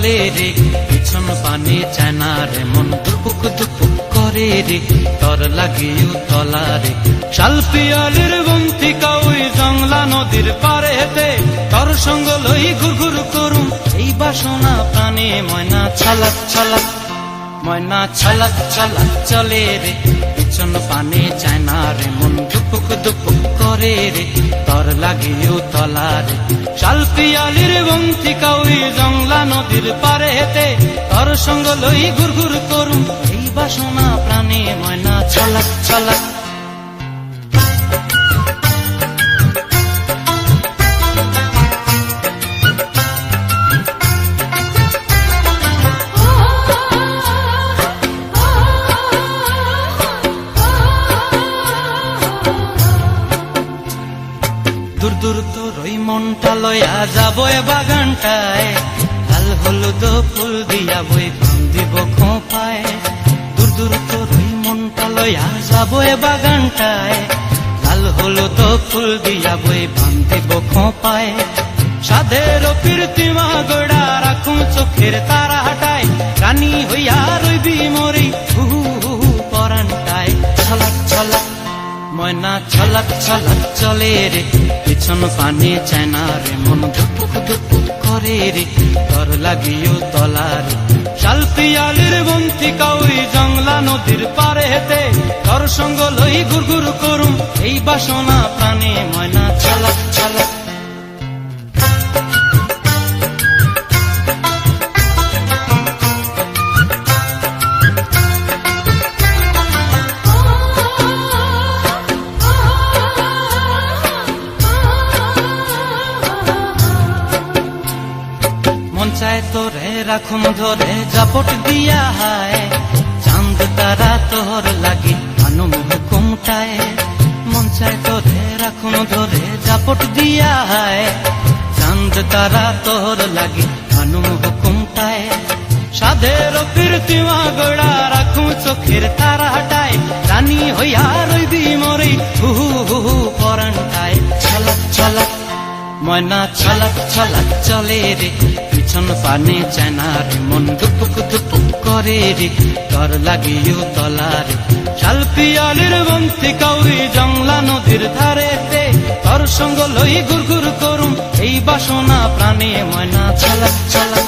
চলে রে, পিছন পানে চায় না রে, মন দুপুক দুপুক করে রে, তর লাগিও তলা রে। শাল পিয়ালির বন্তিকা ওই জংলা নদীর পারে হেতে, তর সঙ্গ লই ঘুর ঘুর করুম এই বাসনা প্রাণে। ময়না ছলাক ছলাক, ময়না ছলাক ছলাক চলে রে, পিছন পানে চায় না রে, মন দুপুক দুপুক করে রে, তর লাগিও তলা রে। শাল পিয়ালির বন্তিকা ওই জংলা নদীর পারে হেতে, তর সঙ্গ লই ঘুর ঘুর করুম এই বাসনা প্রাণে। ময়না ছলাক ছলাক। দূর দূর তোর ওই মনটা লয়া যাবো এ বাগানটায়, লাল হলুদ ফুল দিয়া বই দিব খোঁপায়। দূর দূর তোর ওই মনটা লয়া যাবো এ বাগানটায়, লাল হলুদ ফুল দিয়া বই দিব খোঁপায়। সাধের প্রীতিমা গোড়া রাখুম চোখের তারা হাটায়, রানী হইয়া রইবি মরি হু হু পরানটায়। ছলাক ছলাক, ময়না ছলাক ছলাক চলে রে, পিছন পানে চায় না রে, মন দুপুক দুপুক করে রে, তর লাগিও তলা রে। শাল পিয়ালির বন্তিকা ওই জংলা নদীর পারে হেতে, তর সঙ্গ লই ঘুর ঘুর করুম এই বাসনা প্রাণে। ময়না ছলাক ছলাক। মন চায় তোরে রাখুম ধরে জাপট দিয়া হায়, চাঁদ তারা তোর লাগি আনুম হুকুমটায়। মন চায় তোরে রাখুম ধরে জাপট দিয়া হায়, চাঁদ তারা তোর লাগি আনুম হুকুমটায়। সাধের প্রীতিমা গোড়া রাখুম চোখের তারা হাটায়, রানী হইয়া রইবি মরি হু হু পরানটায়। ছলাক ছলাক, ময়না ছলাক ছলাক চলে রে, পিছন পানে চায় না রে, মন দুপুক দুপুক করে রে, তর লাগিও তলা রে। শাল পিয়ালির বন্তিকা ওই জংলা নদীর ধারেতে, তর সঙ্গ লই ঘুর ঘুর করুম এই বাসনা প্রাণে। ময়না ছলাক ছলাক।